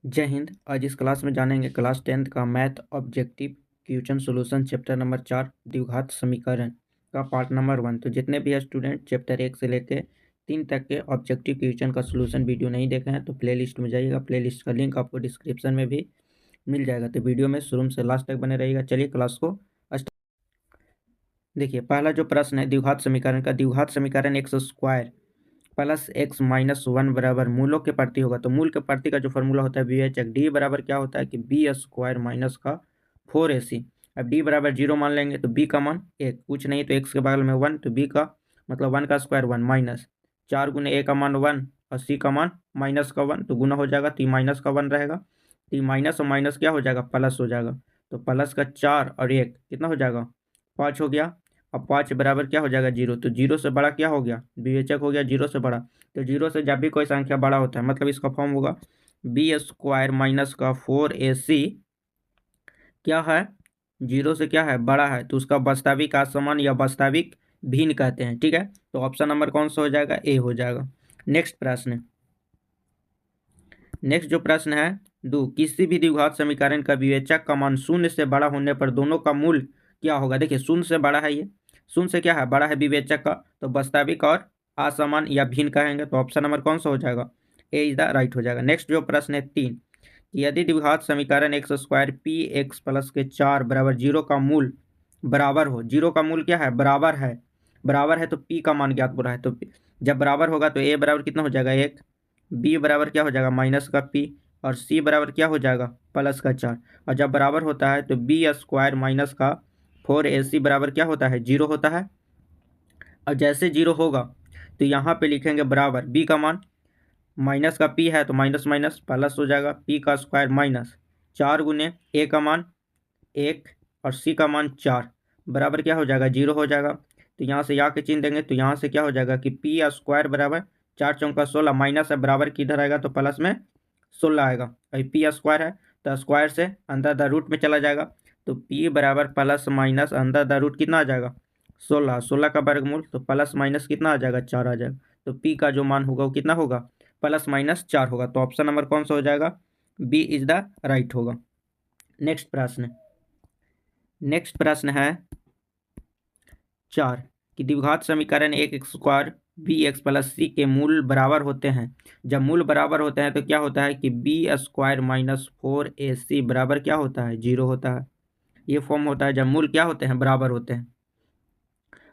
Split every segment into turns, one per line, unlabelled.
जय हिंद। आज इस क्लास में जानेंगे क्लास 10th का math objective question solution chapter number 4 द्विघात समीकरण का पार्ट नंबर 1। तो जितने भी स्टूडेंट चैप्टर 1 से लेकर 3 तक के ऑब्जेक्टिव क्वेश्चन का सॉल्यूशन वीडियो नहीं देखे हैं तो प्लेलिस्ट में जाइएगा। प्लेलिस्ट का लिंक आपको डिस्क्रिप्शन में भी मिल जाएगा। तो वीडियो में शुरू से लास्ट तक बने रहिएगा। चलिए क्लास को देखिए। पहला जो प्रश्न है द्विघात समीकरण का, द्विघात समीकरण x square plus x minus 1 बराबर मूलों के प्रति होगा। तो मूल के प्रति का जो फॉर्मूला होता है विवेचक डी बराबर क्या होता है कि बी स्क्वायर माइनस का 4ac। अब डी बराबर 0 मान लेंगे तो बी का मान 1, कुछ नहीं तो एक्स के बगल में 1, तो बी का मतलब 1 का स्क्वायर 1 माइनस 4 गुने ए का मान 1 और सी का मान माइनस का 1, तो गुना हो जाएगा तो माइनस का 1 रहेगा। तो माइनस और माइनस क्या हो जाएगा, प्लस हो जाएगा। तो प्लस का 4 और 1 कितना हो जाएगा, 5 हो गया। अब 5 बराबर क्या हो जाएगा 0, तो 0 से बड़ा क्या हो गया, विवेचक हो गया 0 से बड़ा। तो 0 से जब भी कोई संख्या बड़ा होता है मतलब इसका फॉर्म होगा बी स्क्वायर माइनस का 4ac क्या है, 0 से क्या है, बड़ा है, तो उसका वास्तविक असमान या वास्तविक भिन्न कहते हैं। ठीक है, तो ऑप्शन नंबर कौन सा हो जाएगा, ए हो जाएगा। नेक्स्ट प्रश्न, नेक्स्ट जो प्रश्न है दो, किसी भी द्विघात समीकरण का विवेचक का मान शून्य से बड़ा होने पर दोनों का मूल क्या होगा। देखिए शून्य से बड़ा है, ये शून्य से क्या है, बड़ा है विवेचक का, तो वास्तविक और असमान या भिन्न कहेंगे। तो ऑप्शन नंबर कौन सा हो जाएगा, ए इज द राइट हो जाएगा। नेक्स्ट जो प्रश्न है 3, यदि द्विघात समीकरण x square P x plus के 4 बराबर 0 का मूल बराबर हो, 0 का मूल क्या है, बराबर है, बराबर है तो पी का मान ज्ञात बोला है। तो जब बराबर होगा तो ए बराबर कितना हो जाएगा 1, बी बराबर क्या हो जाएगा माइनस का पी, और सी बराबर क्या हो जाएगा प्लस का 4। और जब बराबर होता है तो बी स्क्वायर माइनस का 4ac बराबर क्या होता है 0 होता है। और जैसे 0 होगा तो यहाँ पे लिखेंगे बराबर बी का मान, माइनस का पी है तो माइनस माइनस प्लस हो जाएगा, पी का स्क्वायर माइनस 4 गुने ए का मान 1 और सी का मान 4 बराबर क्या हो जाएगा 0 हो जाएगा। तो यहाँ से या के चिन्ह देंगे तो यहाँ से क्या हो जाएगा कि पी स्क्वायर बराबर 4 चौका 16 माइनस है, बराबर किधर आएगा तो प्लस में 16 आएगा। अभी पी स्क्वायर है तो स्क्वायर से अंदर द रूट में चला जाएगा, तो पी बराबर प्लस माइनस अंदर द रूट कितना आ जाएगा 16, 16 का वर्गमूल, तो प्लस माइनस कितना आ जाएगा 4 आ जाएगा। तो पी का जो मान होगा वो कितना होगा, प्लस माइनस 4 होगा। तो ऑप्शन नंबर कौन सा हो जाएगा, बी इज द राइट होगा। नेक्स्ट प्रश्न, नेक्स्ट प्रश्न है 4 कि द्विघात समीकरण एक x square b x plus c के मूल बराबर होते हैं। जब मूल बराबर होते हैं तो क्या होता है कि बी स्क्वायर माइनस 4ac बराबर क्या होता है 0 होता है। ये फॉर्म होता है जब मूल क्या होते हैं, बराबर होते हैं।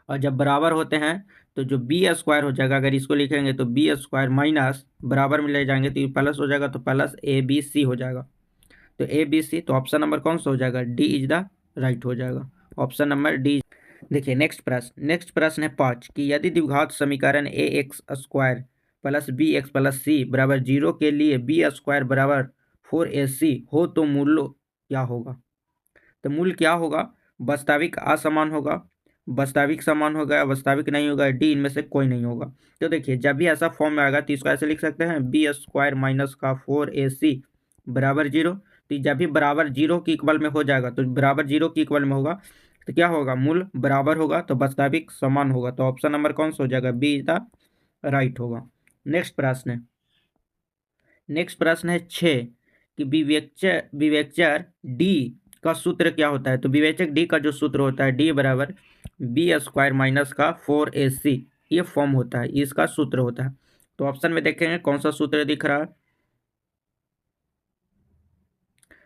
और जब बराबर होते हैं तो जो बी स्क्वायर हो जाएगा, अगर इसको लिखेंगे तो बी स्क्वायर माइनस बराबर में ले जाएंगे तो ये प्लस हो जाएगा, तो प्लस ए बी सी हो जाएगा। तो ए बी सी, तो ऑप्शन नंबर कौन सा हो जाएगा, डी इज द राइट हो जाएगा। Option number D. देखिए नेक्स्ट प्रश्न, नेक्स्ट प्रश्न है 5 कि यदि द्विघात समीकरण a x square plus b x plus c बराबर 0 के लिए बी स्क्वायर बराबर 4ac हो तो मूल क्या होगा। तो मूल क्या होगा, वास्तविक असमान होगा, वास्तविक समान होगा, वास्तविक नहीं होगा, डी इनमें से कोई नहीं होगा। तो देखिए जब भी ऐसा फॉर्म में आएगा तो इसको ऐसे लिख सकते हैं बी स्क्वायर माइनस का 4ac बराबर 0। तो जब भी बराबर 0 की इक्वल में हो जाएगा, तो बराबर 0 की इक्वल में होगा तो क्या होगा, मूल बराबर होगा तो वास्तविक समान होगा। तो ऑप्शन नंबर कौन सा हो जाएगा, बी इज द राइट होगा। नेक्स्ट प्रश्न है, नेक्स्ट प्रश्न है 6 कि विवेचक डी का सूत्र क्या होता है। तो विवेचक डी का जो सूत्र होता है डी बराबर बी स्क्वायर माइनस का 4ac, ये फॉर्म होता है, इसका सूत्र होता है। तो ऑप्शन में देखेंगे कौन सा सूत्र दिख रहा है,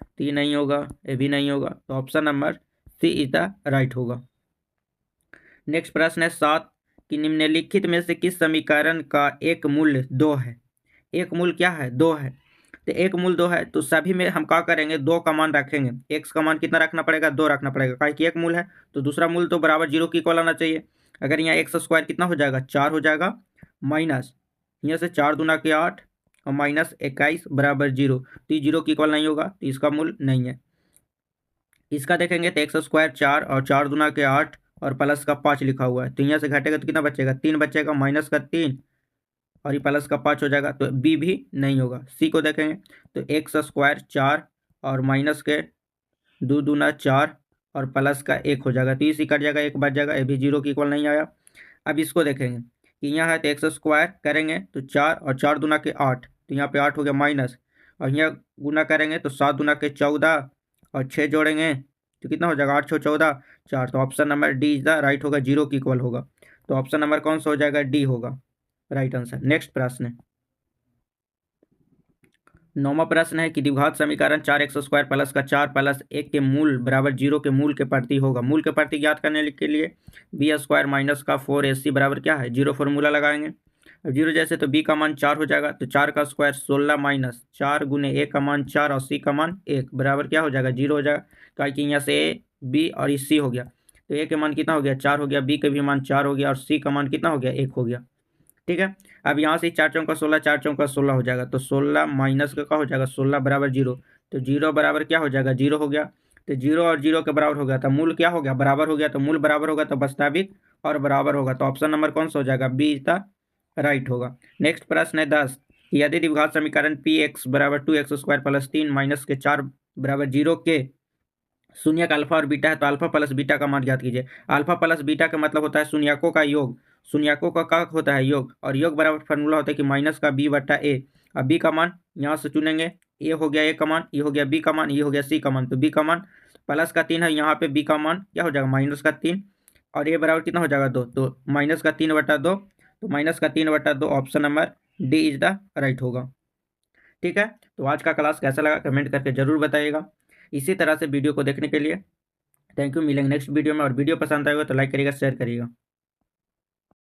तो ये नहीं होगा, ये भी नहीं होगा, तो option number C is the right होगा। नेक्स्ट प्रश्न है 7 कि निम्नलिखित में से किस समीकरण का एक मूल्य 2 है। एक मूल क्या है, 2 है। तो एक मूल 2 है तो सभी में हम क्या करेंगे, 2 का मान रखेंगे। एक्स का मान कितना रखना पड़ेगा, 2 रखना पड़ेगा, काहे कि एक मूल है तो दूसरा मूल तो बराबर 0 की इक्वल आना चाहिए। अगर यहाँ एक्स स्क्वायर कितना हो जाएगा 4 हो जाएगा, माइनस यहाँ से 4 दूना के 8 और माइनस 21 बराबर 0, तो ये 0 की इक्वल नहीं होगा तो इसका मूल नहीं है। इसका देखेंगे तो एक्स स्क्वायर 4 और 4 दूना के 8 और प्लस का 5 लिखा हुआ है, तो यहाँ से घटेगा तो कितना बचेगा 3 बचेगा, माइनस का 3 और ये प्लस का 5 हो जाएगा, तो बी भी नहीं होगा। सी को देखेंगे तो एक्स स्क्वायर 4 और माइनस के 2 दूना 4 और प्लस का 1 हो जाएगा, तो इसी कट जाएगा, 1 बच जाएगा, ये भी 0 की इक्वल नहीं आया। अब इसको देखेंगे कि यहाँ है तो एक्स स्क्वायर करेंगे तो 4 और 4 दूना के 8, तो यहाँ पे 8 हो गया माइनस, और यहाँ गुना करेंगे तो 7 दूना के 14 और 6 जोड़ेंगे तो कितना हो जाएगा, 8 6 14 4। तो option number D is the right होगा, 0 की इक्वल होगा। तो ऑप्शन नंबर कौन सा हो जाएगा, डी होगा राइट आंसर। नेक्स्ट प्रश्न, 9वां प्रश्न है कि द्विघात समीकरण 4x² प्लस का 4 प्लस 1 के मूल बराबर 0 के मूल के प्रति होगा। मूल के प्रति ज्ञात करने के लिए b² माइनस का 4ac बराबर क्या है, 0 फॉर्मूला लगाएंगे। अब 0 जैसे तो b का मान 4 हो जाएगा, तो 4 का स्क्वायर 16 माइनस 4 गुने a का मान 4 और c का मान 1 बराबर क्या हो जाएगा, 0 हो जाएगा। क्योंकि यहाँ से a b और इस c हो गया, तो a के मान कितना हो गया, 4 हो गया, b का भी मान 4 हो गया और c का मान कितना हो गया, 1 हो गया। ठीक है, अब यहाँ से 4 चौका 16, 4 चौका 16 हो जाएगा, तो 16 माइनस का क्या हो जाएगा, 16 बराबर 0। तो 0 बराबर क्या हो जाएगा, 0 हो गया। तो 0 और 0 के बराबर हो गया, तो मूल क्या हो गया, बराबर हो गया। तो मूल बराबर होगा तो वास्तविक और बराबर होगा, तो ऑप्शन नंबर कौन सा हो जाएगा, बी इज द राइट होगा। नेक्स्ट प्रश्न है 10, यदि द्विघात समीकरण px बराबर 2x² प्लस 3 माइनस के 4 बराबर 0 के शून्यक अल्फा और बीटा है, तो अल्फा प्लस बीटा का मान ज्ञात कीजिए। अल्फा प्लस बीटा का मतलब होता है शून्यकों का योग, शून्यकों का क्या होता है, योग, और योग बराबर फार्मूला होता है कि माइनस का b बटा a। अब b का मान यहाँ से चुनेंगे, ए हो गया a का मान, ये हो गया b का मान, ये हो गया c का मान। तो b का मान प्लस का 3 है, यहाँ पे b का मान क्या हो जाएगा, माइनस का 3, और a बराबर कितना हो जाएगा 2, तो माइनस का 3 बटा 2, तो माइनस का 3 बटा 2, option number D is the right होगा। ठीक है, तो आज का क्लास कैसा लगा कमेंट करके जरूर बताइएगा। इसी तरह से वीडियो को देखने के लिए थैंक यू। मिलेंगे नेक्स्ट वीडियो में, और वीडियो पसंद आएगा तो लाइक करिएगा, शेयर करिएगा।